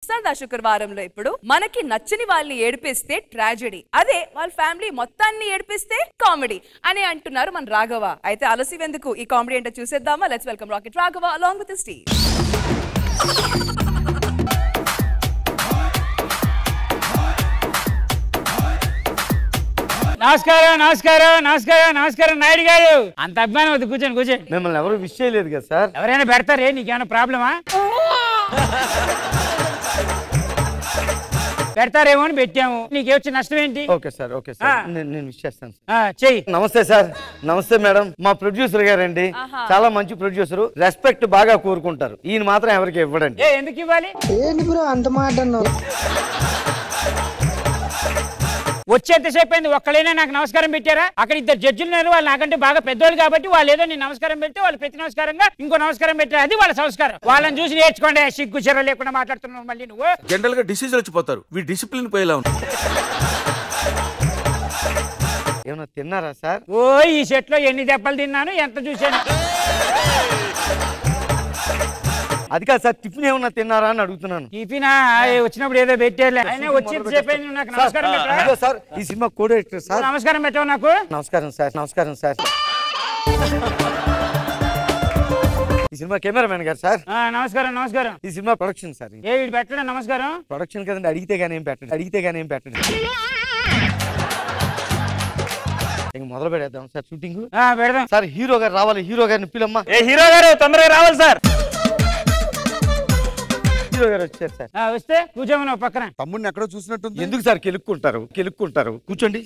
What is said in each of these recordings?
సరదా శుక్రవారంలో ఇప్పుడు మనకి నచ్చని వాళ్ళని ఏడిపిస్తే ట్రాజెడీ, అదే వాళ్ళ ఫ్యామిలీ మొత్తాన్ని ఏడిపిస్తే కామెడీ అని అంటున్నారు మన రాఘవ. అయితే ఆలస్యం ఎందుకు, ఈ కామెడీ ఏంటో చూసేద్దామా? Let's welcome rocket Raghava along with Steve. నమస్కారం నమస్కారం నమస్కారం నమస్కారం నాయుడు గారు. అంత అభిమానం వద్దు, కూర్చోండి కూర్చోండి. మిమ్మల్ని ఎవరు విష్ చేయలేదు కదా సార్. ఎవరైనా పెడతారే, నీకేమైనా ప్రాబ్లమా? పెడతారేమో అని పెట్టాము, నీకేమొచ్చి నష్టం ఏంటి? ఓకే సార్, ఓకే సార్, నేను విష్ చేస్తాను సార్. చెయ్యి. నమస్తే సార్. నమస్తే మేడం. మా ప్రొడ్యూసర్ గారండి, చాలా మంచి ప్రొడ్యూసర్, రెస్పెక్ట్ బాగా కోరుకుంటారు. ఈయన మాత్రం ఎవరికి ఇవ్వడండి. ఎందుకు ఇవ్వాలి? ఏంటి బ్రో అంత మాట అన్నావు? వచ్చేంతసేపు అయింది, ఒక్కడైనా నాకు నమస్కారం పెట్టారా? అక్కడ ఇద్దరు జడ్జిలు ఉన్నారు, వాళ్ళు నాకంటే బాగా పెద్దోళ్ళు కాబట్టి వాళ్ళు ఏదో నేను నమస్కారం పెడితే వాళ్ళు ప్రతి నమస్కారంగా ఇంకో నమస్కారం పెట్టారు. అది వాళ్ళ సంస్కారం. వాళ్ళని చూసి నేర్చుకోండి. సిగ్గు చెర లేకుండా మాట్లాడుతున్నావు మళ్ళీ నువ్వు. జనరల్ గా డిసీజ్ వచ్చిపోతారు, వీ డిసిప్లిన్ పోయేలా ఉంది. ఏమన్నా తిన్నారా సార్? ఓ ఈ సెట్ లో ఎన్ని దెబ్బలు తిన్నాను, ఎంత చూశాను. అది కాదు సార్, టిఫిన్ ఏమన్నా తిన్నారా అని అడుగుతున్నాను. టిఫిన్ వచ్చినప్పుడు ఏదో పెట్టేలే, వచ్చేసేపు నాకు నమస్కారం పెట్టా సార్. ఈ సినిమా కో డైరెక్టర్ సార్. నమస్కారం పెట్టావు నాకు. నమస్కారం సార్. నమస్కారం సార్. ఈ సినిమా కెమెరామెన్ గారు సార్. నమస్కారం నమస్కారం. ఈ సినిమా ప్రొడక్షన్ సార్. ఏ వీడు పెట్టలే నమస్కారం. ప్రొడక్షన్ కదండి, అడిగితే గానీ ఏం పెట్టండి, అడిగితే గానీ ఏం పెట్టండి. ఇంక మొదలు పెడేద్దాం సార్ షూటింగ్. పెడదాం సార్. హీరో గారు రావాలి, హీరో గారిని పిలమ్మా. ఏ హీరో గారు తొందరగా రావాలి సార్. హీరో గారు వచ్చారు సార్. వస్తే కూర్చోమను పక్కన. తమ్ముడిని ఎక్కడో చూసినట్టుంది. ఎందుకు సార్ కెలుక్కుంటారు, కెలుక్కుంటారు, కూర్చోండి.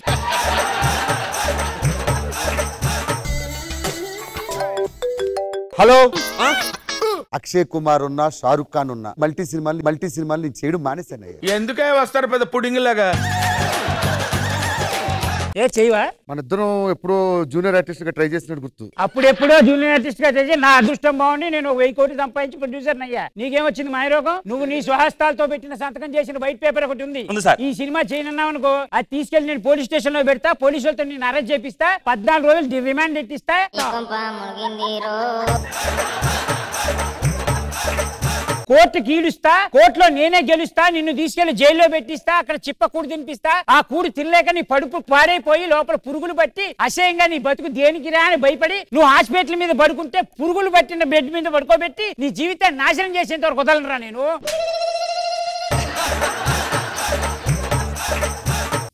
హలో. అక్షయ్ కుమార్ ఉన్నా, షారుఖ్ ఖాన్ ఉన్నా, మల్టీ సినిమాలు నేను చేయడం మానేశాను. ఎందుకే వస్తారు పెద్ద పుడింగ్ లాగా? ఏ చేయవా? మన ఇద్దరం ఎప్పుడో జూనియర్ ఆర్టిస్ట్ గా ట్రై చేసినట్టు గుర్తు. అప్పుడెప్పుడో జూనియర్ ఆర్టిస్ట్ గా చేసి నా అదృష్టం బాగుండి నేను 1000 కోట్లు సంపాదించి ప్రొడ్యూసర్ అయ్యా. నీకేమొచ్చింది మాయరోగం? నువ్వు నీ స్వహస్తాలతో పెట్టిన సంతకం చేసిన వైట్ పేపర్ ఒకటి ఉంది. ఈ సినిమా చేయనన్నావు అనుకో, అది తీసుకెళ్లి నేను పోలీస్ స్టేషన్ లో పెడతా, పోలీసులతో నేను అరెస్ట్ చేపిస్తా, 14 రోజులు రిమాండ్ ఎట్టిస్తా. కోర్టు కీడుస్తా, కోర్టులో నేనే గెలుస్తా, నిన్ను తీసుకెళ్లి జైల్లో పెట్టిస్తా, అక్కడ చిప్ప కూడు తినిపిస్తా. ఆ కూడు తినలేక నీ పడుపు పాడైపోయి లోపల పురుగులు పట్టి అసహ్యంగా నీ బతుకు దేనికి రా అని భయపడి నువ్వు హాస్పిటల్ మీద పడుకుంటే పురుగులు పట్టిన బెడ్ మీద పడుకోబెట్టి నీ జీవితాన్ని నాశనం చేసేంత వరకు వదలరా నేను.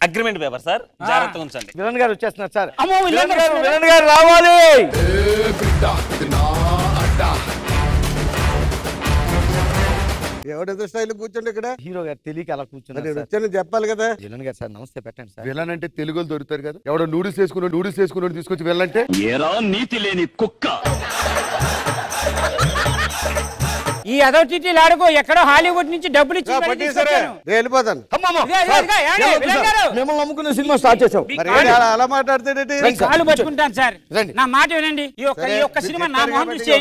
అగ్రిమెంట్ పేపర్ సార్, జాగ్రత్తగా ఉంచండి. విలన్ గారు వచ్చేస్తున్నారు సార్. అమ్మో విలన్ గారు రావాలి. ఎవడేదో స్టైల్ కూర్చోండి ఇక్కడ. హీరో గారు తెలియక అలా కూర్చున్నారు. వచ్చాను చెప్పాలి కదా. విలన్ గారు సార్ నమస్తే పెట్టండి సార్. విలన్ అంటే తెలుగులో దొరుకుతారు కదా. ఎవడో నూడిల్స్ వేసుకుని తీసుకొచ్చి వెళ్ళంటే నీతి లేని కుక్క. ఈ అదొకటి ఆడుకో, ఎక్కడో హాలీవుడ్ నుంచి డబ్బులు ఇచ్చి వెళ్ళిపోతాను. మిమ్మల్ని నమ్ముకున్న సినిమా స్టార్ట్ చేసాం. అలా మాట్లాడితే కాళ్ళు పట్టుకుంటాను సార్. నా మాట వినండి, ఈ ఒక్క సినిమా నా మొహం చూసి.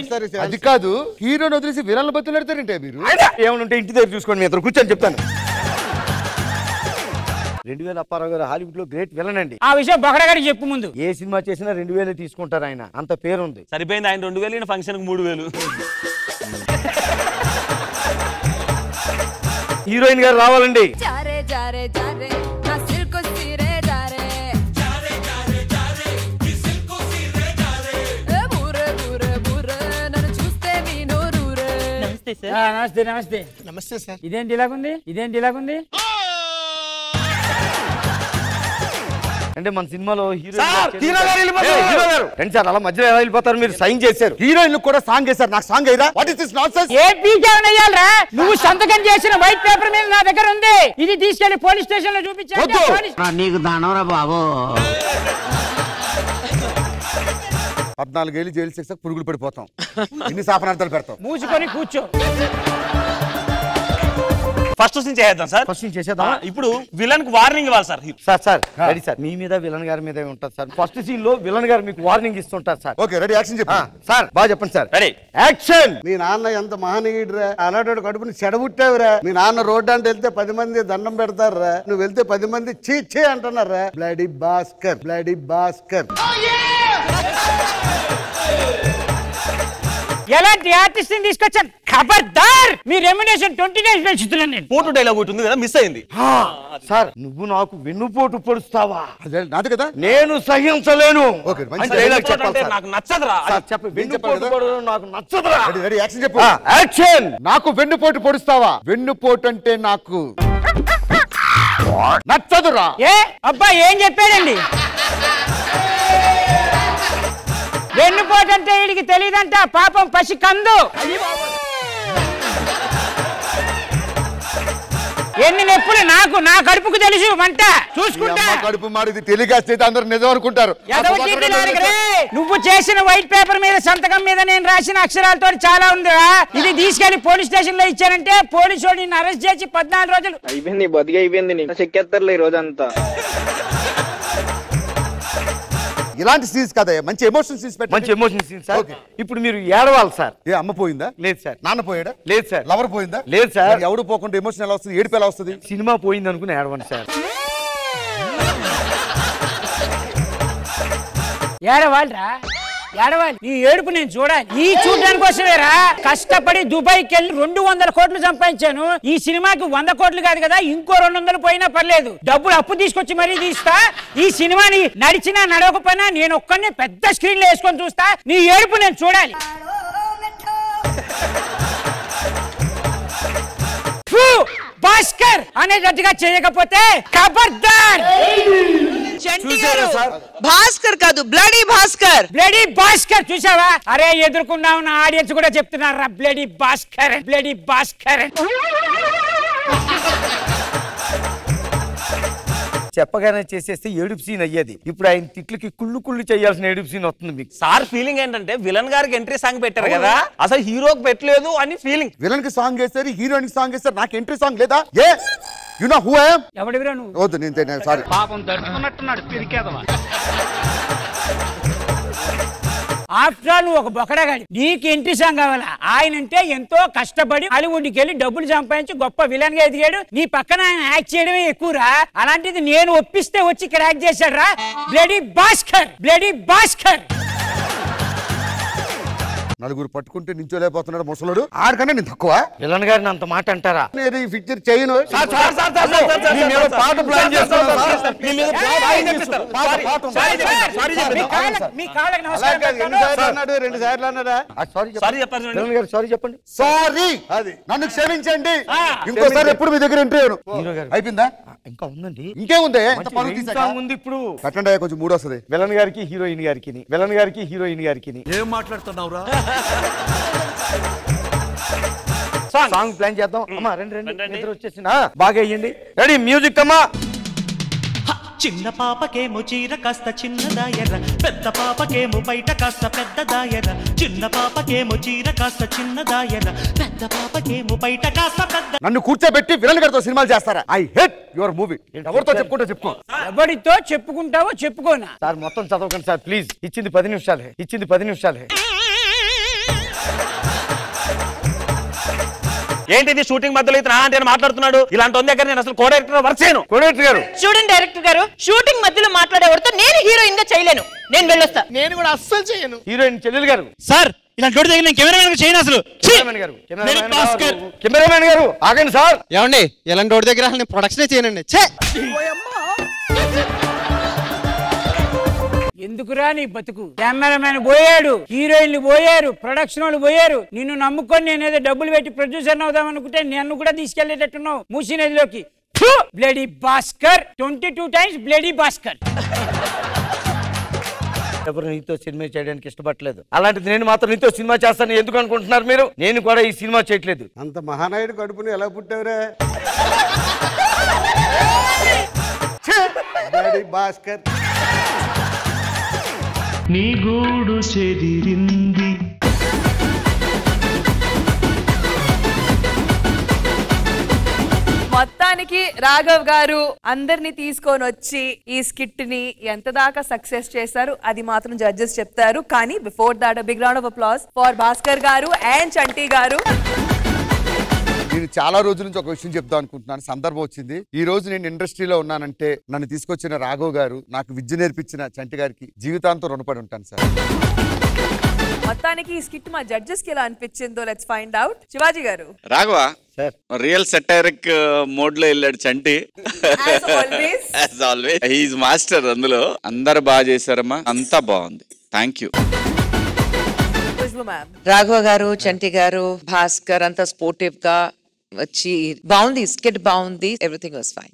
అది కాదు, హీరోని వదిలేసి విలన్ల బతులు పెడతారంటే మీరు. ఏమనుంటే ఇంటి దగ్గర చూసుకోండి, మీ కూర్చొని చెప్తాను. 2000 అప్పారావు గారు హాలీవుడ్ లో గ్రేట్ విలన్ అండి. ఆ విషయం బొగడగారికి చెప్పు ముందు. ఏ సినిమా చేసినా 2000 తీసుకుంటారు, ఆయన అంత పేరుంది. సరిపోయింది, ఆయన 2000 ఫంక్షన్ 3000. హీరోయిన్ గారు రావాలండి. నమస్తే నమస్తే నమస్తే సార్. ఇదేంటి ఇలాగుంది? అంటే మన సినిమాలో హీరో సార్ అలా మధ్యలో ఎలా వెళ్ళిపోతారు? మీరు సైన్ చేశారు, హీరోయిన్ కూడా సాంగ్ చేశారు, నాకు సాంగ్ అయ్యారా? What is this nonsense? నువ్వు సంతకం చేసిన వైట్ పేపర్ మీద నా దగ్గర ఉంది, ఇది తీసుకెళ్లి పోలీస్ స్టేషన్ లో చూపించాను. నీకు దానవరా బాబు. 14 ఏళ్ళు జైలు శిక్ష, పురుగులు పడిపోతాం. ఎన్ని శాపనార్థాలు పెడతాం? మూసుకొని కూర్చో. ఫస్ట్ నుంచి చేద్దాం సార్. ఫస్ట్ నుంచి చేసేద్దాం. ఇప్పుడు విలన్ కి వార్నింగ్ ఇవ్వాలి సార్. Sir ready sir. మీ మీద విలన్ గారి మీద ఉంటుంది సార్. ఫస్ట్ సీన్ లో విలన్ గారు మీకు వార్నింగ్ ఇస్తుంటారు సార్. ఓకే రెడీ యాక్షన్ చెప్పు. సార్ బాగా చెప్పండి సార్. Ready action. మీ నాన్న ఎంత మహనీయుడురా, అలాంటి కడుపుని చెడబుట్టావురా. మీ నాన్న రోడ్డు అంటే వెళ్తే 10 మంది దండం పెడతారా, నువ్వు వెళ్తే 10 మంది చీ అంటున్నారా. Bloody Bhaskar, bloody Bhaskar. ఎలాంటి ఆర్టిస్ట్ ని తీసుకొచ్చాను ఖబర్దార్. మీ రెమ్యునేషన్ 20 days పెంచుతున్నాను నేను. పోటు డైలాగ్ ఒకటి ఉంది కదా, మిస్ అయింది సార్. నువ్వు నాకు వెన్నుపోటు పొడుస్తావా? నాది కదా, నేను సహించలేను. ఓకే అంటే డైలాగ్ చెప్పాలి సార్. నాకు నచ్చదురా. చెప్పు. వెన్నుపోటు పొడవడం నాకు నచ్చదురా. రెడీ యాక్షన్ చెప్పు. యాక్షన్. నాకు వెన్నుపోటు పొడుస్తావా? వెన్నుపోటు అంటే నాకు నచ్చదురా. ఏ అబ్బా ఏం చెప్పాడండి? వెన్నుపోటంటే వీడికి తెలియదంట, పాపం పసి కందు. ఎన్ని నొప్పులు నాకు, నా కడుపుకు తెలుసు మంట చూసుకుంటా. కడుపు మాడిది టెలికాస్ట్ అయితే అందరూ నిజం అనుకుంటారు. నువ్వు చేసిన వైట్ పేపర్ మీద సంతకం మీద నేను రాసిన అక్షరాలతో చాలా ఉందిరా. ఇది తీసుకెళ్లి పోలీస్ స్టేషన్ లో ఇచ్చారంటే పోలీసు వాడు నిన్ను అరెస్ట్ చేసి 14 రోజులు. అయిపోయింది, బతికి అయిపోయింది. చెక్కేస్తారులే ఈ రోజంతా. ఇలాంటి సీన్స్ కదా, మంచి ఎమోషన్ సీన్స్ పెట్టండి. మంచి ఎమోషన్ సీన్ సార్. ఇప్పుడు మీరు ఏడవాలి సార్. ఏ అమ్మ పోయిందా? లేదు సార్. నాన్న పోయాడా? లేదు సార్. లవర్ పోయిందా? లేదు సార్. ఎవడు పోకుండా ఎమోషన్ ఎలా వస్తుంది, ఏడుపు ఎలా వస్తుంది? సినిమా పోయింది అనుకుని ఏడవండి సార్. ఏడవాళ్ళరా, ఏడవాలి. నీ ఏడుపు నేను చూడాలి. ఈ చూడడానికి వస్తలేరా. కష్టపడి దుబాయ్కి వెళ్ళి 200 కోట్లు సంపాదించాను. ఈ సినిమాకి 100 కోట్లు కాదు కదా, ఇంకో 200 పోయినా పర్లేదు. డబ్బులు అప్పు తీసుకొచ్చి మరీ తీస్తా. ఈ సినిమాని నడిచినా నడవకపోయినా నేను ఒక్కనే పెద్ద స్క్రీన్ లో వేసుకొని చూస్తా. నీ ఏడుపు నేను చూడాలి. భాస్కర్ అనేటట్టుగా చేయకపోతే ఖబర్దార్. భాస్కర్ కాదు, బ్లడీ భాస్కర్. బ్లడీ భాస్కర్ చూసావా? అరే ఎదుర్కొన్నా ఉన్న ఆడియన్స్ కూడా చెప్తున్నారా బ్లడీ భాస్కర్, బ్లడీ భాస్కర్. చెప్పగానే చేసేస్తే ఏడుపు సీన్ అయ్యేది. ఇప్పుడు ఆయన తిట్లకి కుళ్ళు చేయాల్సిన ఏడుపు సీన్ వస్తుంది మీకు. సార్ ఫీలింగ్ ఏంటంటే విలన్ గారికి ఎంట్రీ సాంగ్ పెట్టారు కదా, అసలు హీరోకి పెట్టలేదు అని ఫీలింగ్. విలన్ కి సాంగ్ వేస్తారు, హీరోయిన్ కి సాంగ్ వేస్తారు, నాకు ఎంట్రీ సాంగ్ లేదా? Hey you know who I am? ఎవడివిరా నువ్వు? వద్దు, నేను సారీ. పాపం దడుచుకున్నట్టున్నాడు పిరికేదవా. ఆఫ్టర్ ఆల్ నువ్వు ఒక బొకడగాడి, నీకు ఎంట్రీ సాంగ్ కావాలా? ఆయన అంటే ఎంతో కష్టపడి హాలీవుడ్కి వెళ్ళి డబ్బులు సంపాదించి గొప్ప విలన్ గా ఎదిగాడు. నీ పక్కన ఆయన యాక్ట్ చేయడమే ఎక్కువరా. అలాంటిది నేను ఒప్పిస్తే వచ్చి ఇక్కడ యాక్ట్ చేశాడు రా బ్లడీ భాస్కర్, బ్లడీ భాస్కర్. నలుగురు పట్టుకుంటే నించోలేకపోతున్నాడు ముసలుడు. ఆడికన్నా నేను తక్కువ? విలన్ గారిని అంత మాట అంటారా? నేను ఈ పిక్చర్ చేయను. పాట ప్లాన్ చేస్తున్నాను. మీ కాళ్ళకి నమస్కారం. 2 సార్లు అన్నాడా? సారీ చెప్పండి. సారీ, అది నన్ను క్షమించండి. ఇంకోసారి ఎప్పుడు మీ దగ్గర ఎంట్రీ అయిపోయిందా? ఇంకా ఉందండి. ఇంకేముంది? ఉంది ఇప్పుడు. కట్టండి కొంచెం మూడు వస్తుంది. విలన్ గారికి హీరోయిన్ గారికి, విలన్ గారికి హీరోయిన్ గారికి. ఏం మాట్లాడుతున్నావురా? సాంగ్ ప్లాన్ చేద్దాం. అమ్మా రండి నిద్ర వచ్చేసింది. బాగా అయ్యండి. రెడీ మ్యూజిక్ అమ్మా. చిన్న పాపకేమో చీర కాస్త చిన్నదాయర, పెద్ద పాపకేమో బయట కాస్త పెద్దదాయర. చిన్న పాపకేమో చీర కాస్త చిన్నదాయర, పెద్ద పాపకేమో బయట కాస్త పెద్ద. నన్ను కూర్చోబెట్టి విలన్ గారితో సినిమాలు చేస్తారా? I hate your movie. ఎవరితో చెప్పుకుంటా చెప్పుకో. ఎవరితో చెప్పుకుంటావో చెప్పుకోనా. సార్ మొత్తం చదవకండి సార్ ప్లీజ్. ఇచ్చింది 10 నిమిషాలే. ఇచ్చింది 10 నిమిషాలే. ఏంటిది షూటింగ్ మధ్యలో ఇతను అంటే మాట్లాడుతున్నాడు? ఇలాంటి దగ్గర నేను అసలు కో-డైరెక్టర్ వర్క్ చేయను. కో-డైరెక్టర్ గారు, చూడండి డైరెక్టర్ గారు, షూటింగ్ మధ్యలో మాట్లాడేవాడితో నేను హీరోయిన్ గా చేయలేను. నేను వెళ్ళొస్తా. నేను కూడా అస్సలు చేయను. హీరోయిన్ చెల్లెలు గారు. సార్ ఇలాంటి దగ్గర నేను కెమెరామెన్ చేయను అసలు. కెమెరామెన్ గారు ఆగండి సార్. ఏమండి ఇలాంటి రోడ్డు దగ్గర నేను ప్రొడక్షనే చేయనండి. ఎందుకురా నీ బతుకు? కెమెరామెన్ పోయాడు, హీరోయిన్లు పోయారు, ప్రొడక్షన్ వాళ్ళు పోయారు. నిన్ను నమ్ముకొని నేనేదో డబ్బులు పెట్టి ప్రొడ్యూసర్ అవుదాం అనుకుంటే నన్ను కూడా తీసుకెళ్లేటట్టున్నావు మూసీ నదిలోకి. Bloody Bhaskar 22 times bloody Bhaskar. ఎవరు నీతో సినిమా చేయడానికి ఇష్టపడలేదు. అలాంటిది నేను మాత్రం నీతో సినిమా చేస్తాను ఎందుకు అనుకుంటున్నారు మీరు? నేను కూడా ఈ సినిమా చేయట్లేదు. అంత మహానాయుడు కడుపుని ఎలా పుట్టావురా భాస్కర్? నీ గూడు చెదిరింది, మొత్తానికి రాఘవ్ గారు అందరిని తీసుకొని వచ్చి ఈ స్కిట్ ని ఎంత దాకా సక్సెస్ చేశారు అది మాత్రం జడ్జెస్ చెప్తారు. కానీ before that big round of applause for Bhaskar గారు అండ్ చంటి గారు. నేను చాలా రోజుల నుంచి ఒక విషయం చెప్దాం అనుకుంటున్నాను. సందర్భం వచ్చింది. ఈ రోజు నేను ఇండస్ట్రీలో ఉన్నానంటే నన్ను తీసుకొచ్చిన రాఘవ్ గారు, నాకు విద్య నేర్పించిన చంటి గారికి జీవితాంతం రుణపడి ఉంటాను సార్. మొత్తానికి ఈ స్కిట్ మా జడ్జెస్ కి ఎలా అనిపించిందో లెట్స్ ఫైండ్ అవుట్. శివాజీ గారు. రాఘవ రియల్ సెటైరిక్ మోడ్ లో వెళ్ళాడు Chanti. As always he's master. అందులో అందరు బాగా చేశారమ్మా, అంతా బాగుంది. Thank you. రాఘవ గారు, చంటి గారు, భాస్కర్ అంతా స్పోర్టివ్ గా వచ్చి బాగుంది. స్కిట్ బాగుంది. Everything was fine.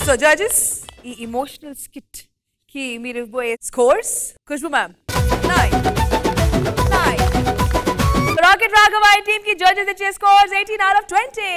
So judges ఈ ఎమోషనల్ స్కిట్ కి మీరు ఇవ్వబోయే scores. Khushbu ma'am 9. Rocket Raghava team కి జడ్జెస్ ఇచ్చే స్కోర్స్ 18 out of 20.